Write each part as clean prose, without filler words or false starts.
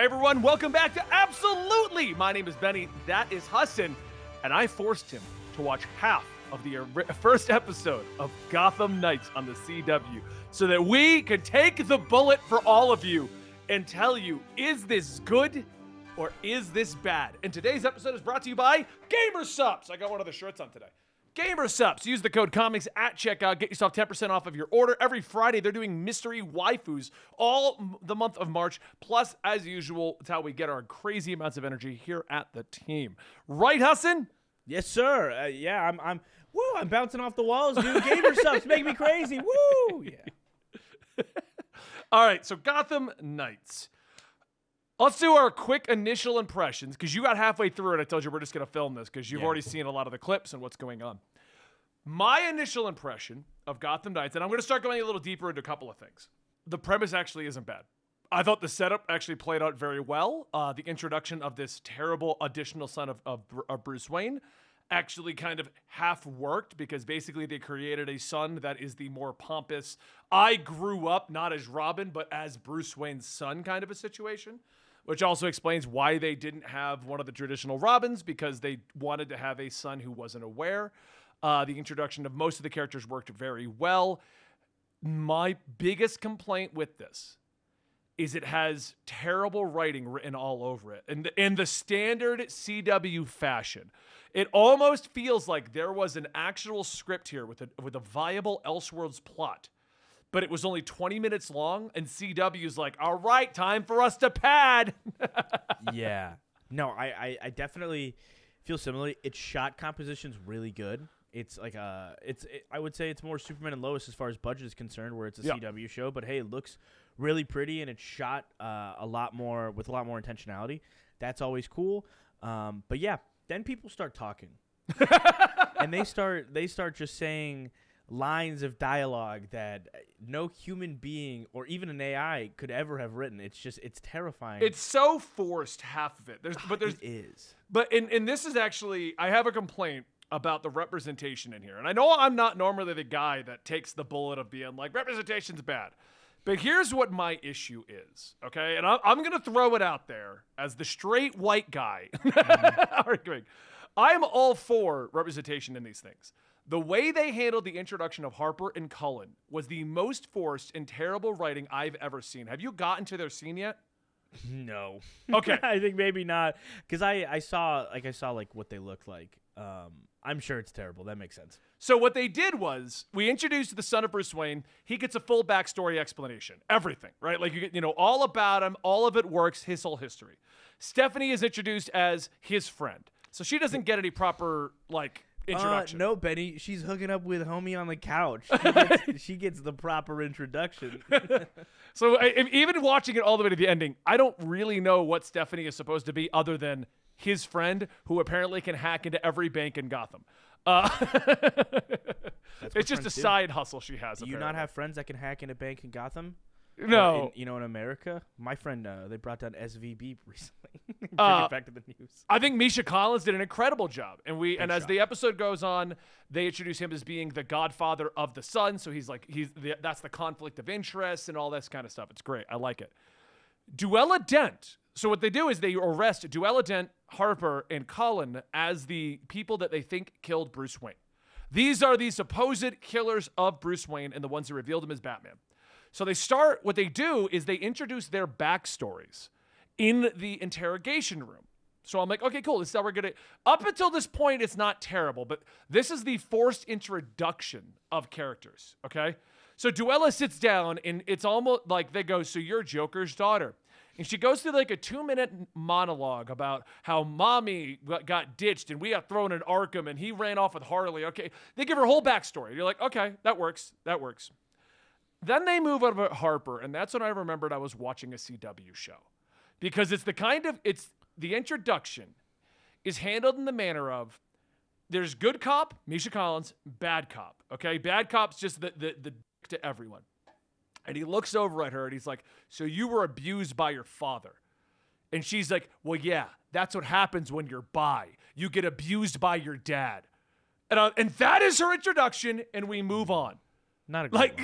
Hey everyone, welcome back to Absolutely! My name is Benny, that is Hassan, and I forced him to watch half of the first episode of Gotham Knights on the CW so that we could take the bullet for all of you and tell you, is this good or is this bad? And today's episode is brought to you by Gamersupps. I got one of the shirts on today. Gamersupps. Use the code COMICS at checkout. Get yourself 10% off of your order. Every Friday, they're doing mystery waifus all the month of March. Plus, as usual, it's how we get our crazy amounts of energy here at the team. Right, Hassan? Yes, sir. I'm bouncing off the walls, dude. Gamersupps make me crazy. Woo! Yeah. All right, so Gotham Knights. Let's do our quick initial impressions, because you got halfway through it. I told you we're just going to film this, because you've already seen a lot of the clips and what's going on. My initial impression of Gotham Knights, and I'm going to start going a little deeper into a couple of things. The premise actually isn't bad. I thought the setup actually played out very well. The introduction of this terrible additional son of Bruce Wayne actually kind of half worked, because basically they created a son that is the more pompous, I grew up not as Robin, but as Bruce Wayne's son kind of a situation. Which also explains why they didn't have one of the traditional Robins, because they wanted to have a son who wasn't aware. The introduction of most of the characters worked very well. My biggest complaint with this is it has terrible writing written all over it. And in the standard CW fashion, it almost feels like there was an actual script here with a viable Elseworlds plot. But it was only 20 minutes long, and CW's like, all right, time for us to pad. Yeah. No, I definitely feel similarly. Its shot composition's really good. It's like I would say it's more Superman and Lois as far as budget is concerned, where it's a CW show. But hey, it looks really pretty, and it's shot a lot more intentionality. That's always cool. But yeah, then people start talking, and they start just saying lines of dialogue that no human being or even an AI could ever have written. It's terrifying. It's so forced, half of it. It is. But this is actually, I have a complaint about the representation in here. And I know I'm not normally the guy that takes the bullet of being like, representation's bad. But here's what my issue is, okay? And I'm going to throw it out there as the straight white guy arguing. I'm all for representation in these things. The way they handled the introduction of Harper and Cullen was the most forced and terrible writing I've ever seen. Have you gotten to their scene yet? No. Okay. I think maybe not, because I saw like what they looked like. I'm sure it's terrible. That makes sense. So what they did was, we introduced the son of Bruce Wayne. He gets a full backstory explanation. Everything, right? Like, you get, all about him. All of it works, his whole history. Stephanie is introduced as his friend. So she doesn't get any proper, introduction. No, Benny. She's hooking up with homie on the couch. She gets the proper introduction. So even watching it all the way to the ending, I don't really know what Stephanie is supposed to be other than his friend who apparently can hack into every bank in Gotham. It's just a side hustle she has. Do you not have friends that can hack into a bank in Gotham? No. In America? My friend, they brought down SVB recently. Bring it back to the news. I think Misha Collins did an incredible job. And as the episode goes on, they introduce him as being the godfather of the son. So that's the conflict of interest and all this kind of stuff. It's great. I like it. Duella Dent. So what they do is they arrest Duella Dent, Harper, and Cullen as the people that they think killed Bruce Wayne. These are the supposed killers of Bruce Wayne and the ones who revealed him as Batman. So what they do is they introduce their backstories in the interrogation room. So I'm like, okay, cool. This is how we're going to, up until this point, it's not terrible, but this is the forced introduction of characters, okay? So Duella sits down and it's almost like they go, so you're Joker's daughter. And she goes through like a 2-minute monologue about how mommy got ditched and we got thrown in Arkham and he ran off with Harley. Okay. They give her whole backstory. You're like, okay, that works. That works. Then they move over to Harper, and that's when I remembered I was watching a CW show. Because it's the introduction is handled in the manner of, there's good cop, Misha Collins, bad cop, okay? Bad cop's just the to everyone. And he looks over at her, and he's like, so you were abused by your father. And she's like, well, yeah, that's what happens when you're bi. You get abused by your dad. And that is her introduction, and we move on. Not a great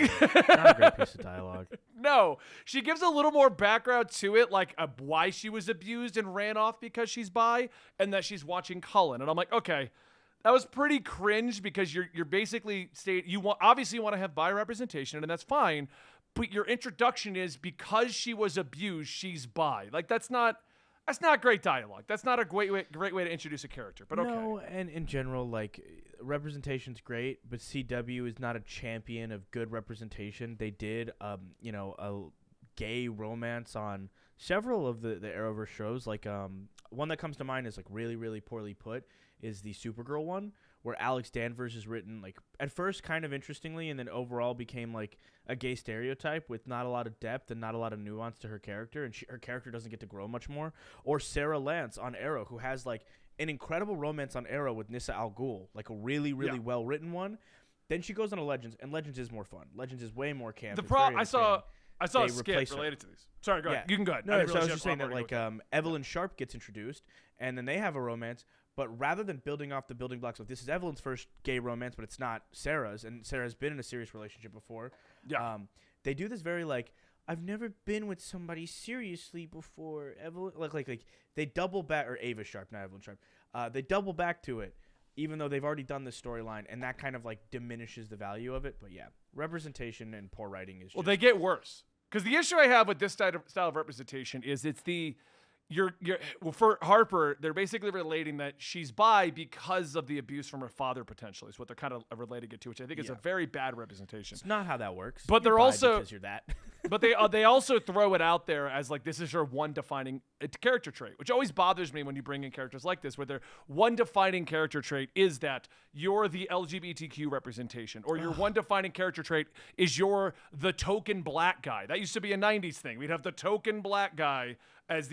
Not a great piece of dialogue. No, she gives a little more background to it, like why she was abused and ran off because she's bi, and that she's watching Cullen. And I'm like, okay, that was pretty cringe because you're basically obviously you want to have bi representation, and that's fine. But your introduction is because she was abused, she's bi. Like that's not great dialogue. That's not a great way to introduce a character. But okay. No, and in general, like representation's great, but CW is not a champion of good representation. They did, a gay romance on several of the Arrowverse shows. Like one that comes to mind is like really, really poorly put is the Supergirl one, where Alex Danvers is written like at first kind of interestingly, and then overall became like a gay stereotype with not a lot of depth and not a lot of nuance to her character, and her character doesn't get to grow much more. Or Sarah Lance on Arrow, who has like an incredible romance on Arrow with Nyssa Al Ghul, like a really, really well written one. Then she goes on to Legends, and Legends is more fun. Legends is way more camp. I saw a skit related to these. Sorry, go ahead. You can go ahead. No, so I was just saying that like Evelyn Sharp gets introduced, and then they have a romance. But rather than building off the building blocks of this is Evelyn's first gay romance, but it's not Sarah's, and Sarah's been in a serious relationship before. Yeah. They do this very like, I've never been with somebody seriously before. Evelyn, like they double back, or Ava Sharp, not Evelyn Sharp. They double back to it, even though they've already done this storyline, and that kind of like diminishes the value of it. But yeah, representation and poor writing is. Well, they get worse because the issue I have with this style of representation is it's the. Well, for Harper, they're basically relating that she's bi because of the abuse from her father, potentially, is what they're kind of relating it to, which I think is a very bad representation. It's not how that works. But they're also because you're that. But they also throw it out there as like this is her one defining character trait, which always bothers me when you bring in characters like this, where their one defining character trait is that you're the LGBTQ representation, or your one defining character trait is you're the token black guy. That used to be a 90s thing. We'd have the token black guy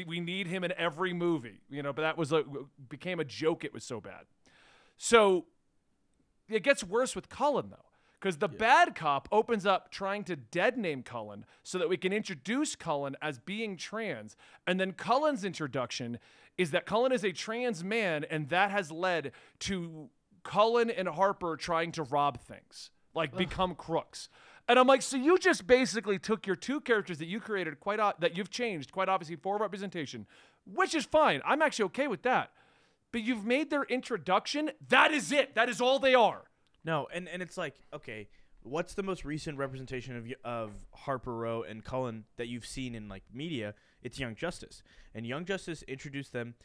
we need him in every movie, but that was became a joke. It was so bad. So it gets worse with Cullen though, because the bad cop opens up trying to dead name Cullen so that we can introduce Cullen as being trans. And then Cullen's introduction is that Cullen is a trans man, and that has led to Cullen and Harper trying to rob things, like become crooks. And I'm like, so you just basically took your two characters that you created that you've changed quite obviously for representation, which is fine. I'm actually okay with that. But you've made their introduction. That is it. That is all they are. No, and it's like, okay, what's the most recent representation of Harper Row and Cullen that you've seen in like media? It's Young Justice. And Young Justice introduced them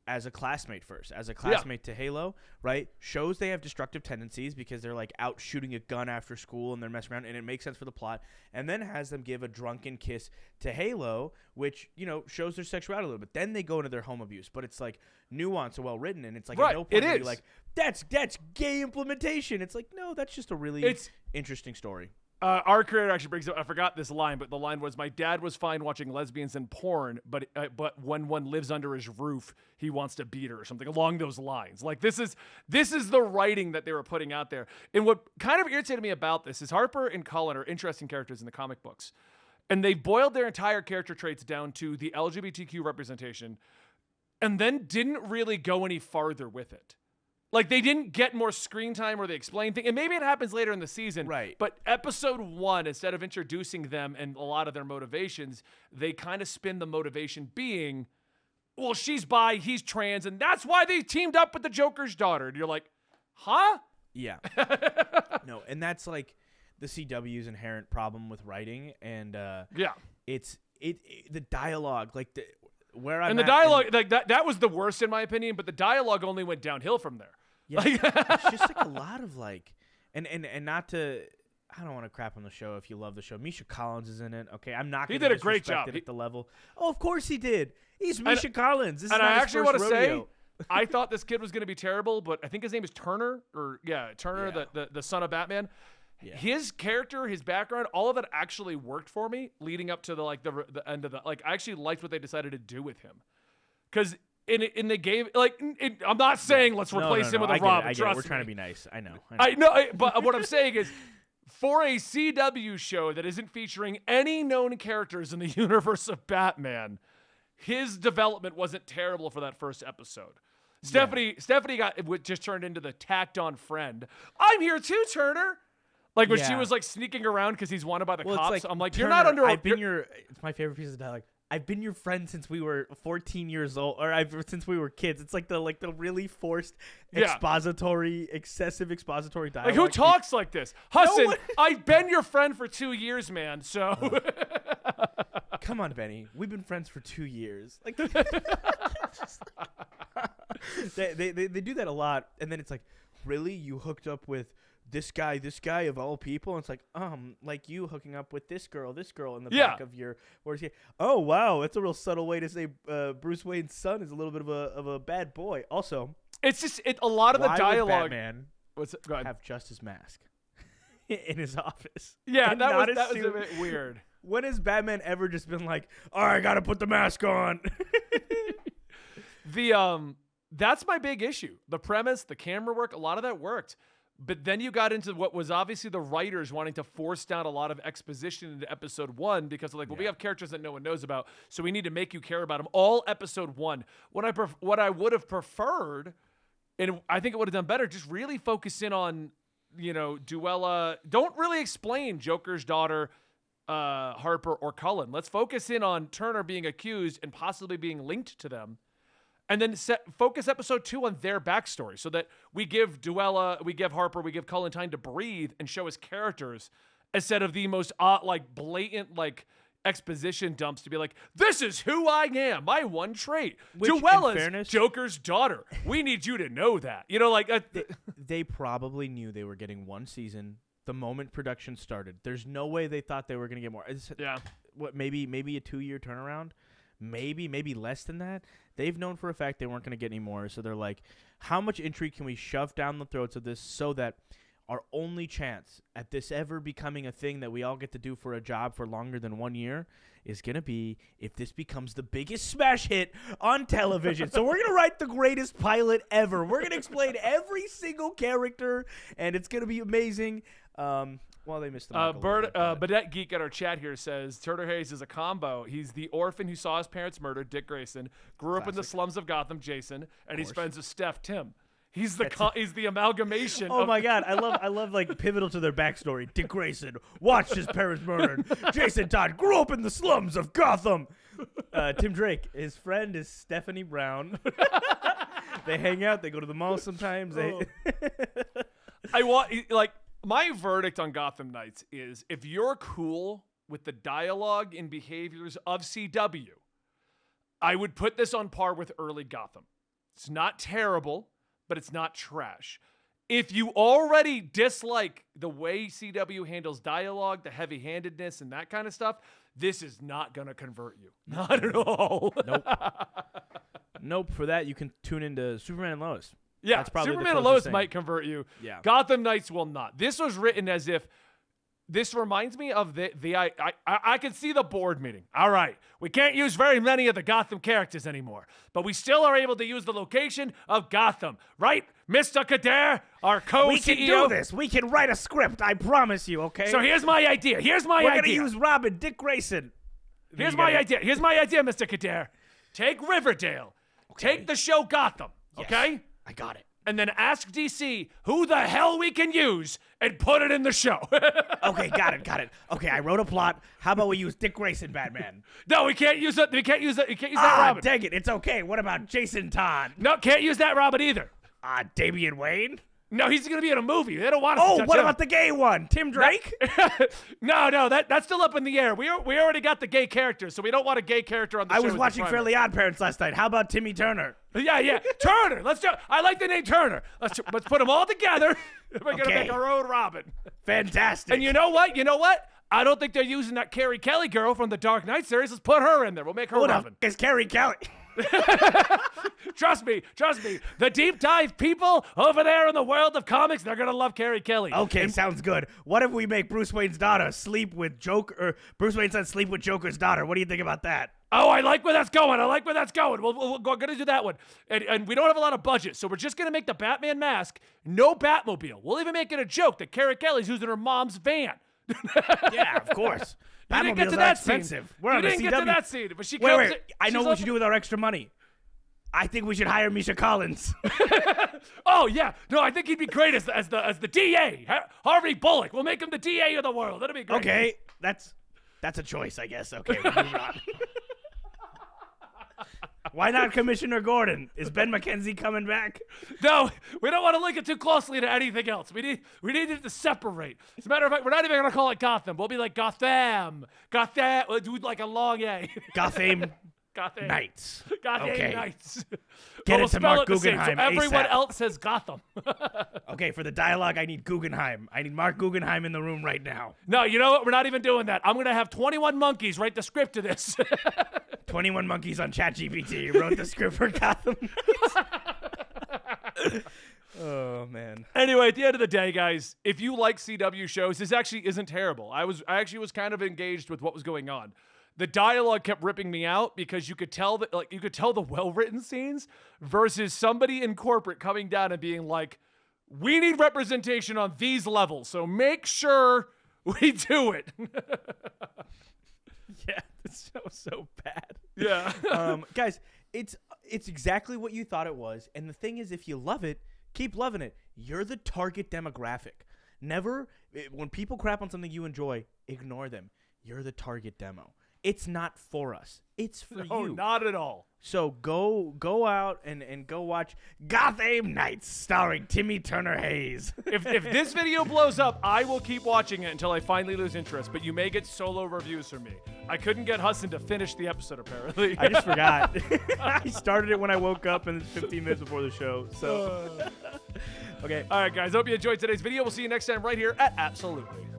as a classmate first, as a classmate to Halo, right? Shows they have destructive tendencies because they're like out shooting a gun after school and they're messing around, and it makes sense for the plot. And then has them give a drunken kiss to Halo, which, shows their sexuality a little bit. Then they go into their home abuse, but it's like nuanced and well written, and it's like at no point are you like, that's gay implementation. It's like, no, that's just a really interesting story. Our creator actually brings up, I forgot this line, but the line was, my dad was fine watching lesbians and porn, but when one lives under his roof, he wants to beat her or something along those lines. Like this is the writing that they were putting out there. And what kind of irritated me about this is Harper and Cullen are interesting characters in the comic books. And they boiled their entire character traits down to the LGBTQ representation and then didn't really go any farther with it. Like, they didn't get more screen time or they explain things. And maybe it happens later in the season. Right. But episode 1, instead of introducing them and a lot of their motivations, they kind of spin the motivation being, well, she's bi, he's trans, and that's why they teamed up with the Joker's daughter. And you're like, huh? Yeah. No, and that's like the CW's inherent problem with writing. And it's the dialogue, like the dialogue, like that was the worst in my opinion, but the dialogue only went downhill from there. Yeah, it's just like a lot of like, and not to, I don't want to crap on the show if you love the show. Misha Collins is in it. Okay, I'm not. He did a great job at the level. Oh, of course he did. He's Misha Collins. This and is not I his actually first want to rodeo. say, I thought this kid was going to be terrible, but I think his name is Turner, the son of Batman. Yeah. His character, his background, all of it actually worked for me leading up to the end of I actually liked what they decided to do with him, because in the game, I'm not saying let's replace him with a Robin. We're trying to be nice. I know. But what I'm saying is, for a CW show that isn't featuring any known characters in the universe of Batman, his development wasn't terrible for that first episode. Stephanie just turned into the tacked on friend. I'm here too, Turner. Like when she was like sneaking around because he's wanted by the cops. Like, I'm like, Turner, you're not under. It's my favorite piece of dialogue. I've been your friend since we were 14 years old, or since we were kids. It's like the really forced, excessive expository dialogue. Like who talks like this? Hassan, I've been your friend for 2 years, man. So come on, Benny. We've been friends for 2 years. Like they do that a lot, and then it's like, really, you hooked up with this guy of all people? And it's like you hooking up with this girl in the back of your. Where's he? Oh wow, that's a real subtle way to say Bruce Wayne's son is a little bit of a bad boy. Also, it's just a lot of the dialogue. Batman have just his mask in his office. Yeah, that was a bit weird. When has Batman ever just been like, all right, I gotta put the mask on? That's my big issue. The premise, the camera work, a lot of that worked. But then you got into what was obviously the writers wanting to force down a lot of exposition into episode 1 because they're like, well, we have characters that no one knows about, so we need to make you care about them. All episode 1. What I would have preferred, and I think it would have done better, just really focus in on, Duella. Don't really explain Joker's daughter, Harper or Cullen. Let's focus in on Turner being accused and possibly being linked to them. And then focus episode 2 on their backstory so that we give Duella, we give Harper, we give Cullen time to breathe and show his characters instead of the most blatant exposition dumps to be like, this is who I am, my one trait. Duella's Joker's daughter. We need you to know that. They probably knew they were getting 1 season the moment production started. There's no way they thought they were going to get more. Maybe a 2-year turnaround? Maybe less than that. They've known for a fact they weren't going to get any more, so they're like, how much intrigue can we shove down the throats of this so that our only chance at this ever becoming a thing that we all get to do for a job for longer than 1 year is going to be if this becomes the biggest smash hit on television. So we're going to write the greatest pilot ever. We're going to explain every single character, and it's going to be amazing. Well, they missed the mark Badette Geek at our chat here says Turner Hayes is a combo. He's the orphan who saw his parents murdered, Dick Grayson, grew up in the slums of Gotham, Jason, and he's friends with Steph, Tim. He's the amalgamation. Oh my God, I love like pivotal to their backstory. Dick Grayson watched his parents murdered. Jason Todd grew up in the slums of Gotham. Tim Drake, his friend is Stephanie Brown. They hang out. They go to the mall sometimes. My verdict on Gotham Knights is if you're cool with the dialogue and behaviors of CW, I would put this on par with early Gotham. It's not terrible, but it's not trash. If you already dislike the way CW handles dialogue, the heavy-handedness and that kind of stuff, this is not going to convert you. Not at all. Nope. For that, you can tune into Superman and Lois. Yeah, Superman and Lois might convert you. Yeah. Gotham Knights will not. This was written as if this reminds me of I can see the board meeting. All right, we can't use very many of the Gotham characters anymore, but we still are able to use the location of Gotham, right, Mr. Kader, our co-CEO? We can do this. We can write a script, I promise you, okay? So here's my idea. We're going to use Robin, Dick Grayson. Here's my idea, Mr. Kader. Take Riverdale. Okay. Take the show Gotham, okay? Yes. I got it. And then ask DC who the hell we can use and put it in the show. Okay, got it. Okay, I wrote a plot. How about we use Dick Grayson Batman? No, we can't use it. We can't use that Robin. Dang it. It's okay. What about Jason Todd? No, can't use that Robin either. Damian Wayne? No, he's going to be in a movie. They don't want us to touch what him. about the gay one? Tim Drake? No, that's still up in the air. We already got the gay character, so we don't want a gay character on the show. I was watching Fairly Odd Parents last night. How about Timmy Turner? Yeah. Turner. I like the name Turner. Let's put them all together. We're going to make our own Robin. Fantastic. And you know what? I don't think they're using that Carrie Kelly girl from the Dark Knight series. Let's put her in there. We'll make her Robin. Is Carrie Kelly? Trust me. The deep dive people over there in the world of comics, they're going to love Carrie Kelly. Okay, sounds good. What if we make Bruce Wayne's daughter sleep with Bruce Wayne's son sleep with Joker's daughter? What do you think about that? Oh, I like where that's going. We're going to do that one. And we don't have a lot of budget, so we're just going to make the Batman mask no Batmobile. We'll even make it a joke that Carrie Kelly's using her mom's van. Yeah, of course. You didn't get to that expensive. Scene. You didn't get to that scene, but she comes. Wait. I know what we should do with our extra money. I think we should hire Misha Collins. Oh yeah, no, I think he'd be great as the DA. Harvey Bullock. We'll make him the DA of the world. That'd be great. Okay, that's a choice, I guess. Okay, we'll move on. Why not Commissioner Gordon? Is Ben McKenzie coming back? No, we don't want to link it too closely to anything else. We need it to separate. As a matter of fact, we're not even gonna call it Gotham. We'll be like Gotham. We'll do like a long A. Gotham Knights. Gotham Okay. Knights. Get We'll it to spell Mark the same, Guggenheim so everyone ASAP. else says Gotham. Okay, for the dialogue, I need Guggenheim. I need Mark Guggenheim in the room right now. No, you know what? We're not even doing that. I'm gonna have 21 monkeys write the script to this. 21 monkeys on ChatGPT wrote the script for Gotham. Oh man. Anyway, at the end of the day, guys, if you like CW shows, this actually isn't terrible. I actually was kind of engaged with what was going on. The dialogue kept ripping me out because you could tell the well-written scenes versus somebody in corporate coming down and being like, "We need representation on these levels, so make sure we do it." Yeah, this show's so bad. Yeah. Guys, it's exactly what you thought it was. And the thing is, if you love it, keep loving it. You're the target demographic. When people crap on something you enjoy, ignore them. You're the target demo. It's not for us. It's for No, you. not at all. So go out and go watch Gotham Knights starring Timmy Turner Hayes. If this video blows up, I will keep watching it until I finally lose interest, but you may get solo reviews from me. I couldn't get Hudson to finish the episode, apparently. I just forgot. I started it when I woke up and it's 15 minutes before the show. So, okay. All right, guys. Hope you enjoyed today's video. We'll see you next time right here at Absolutely.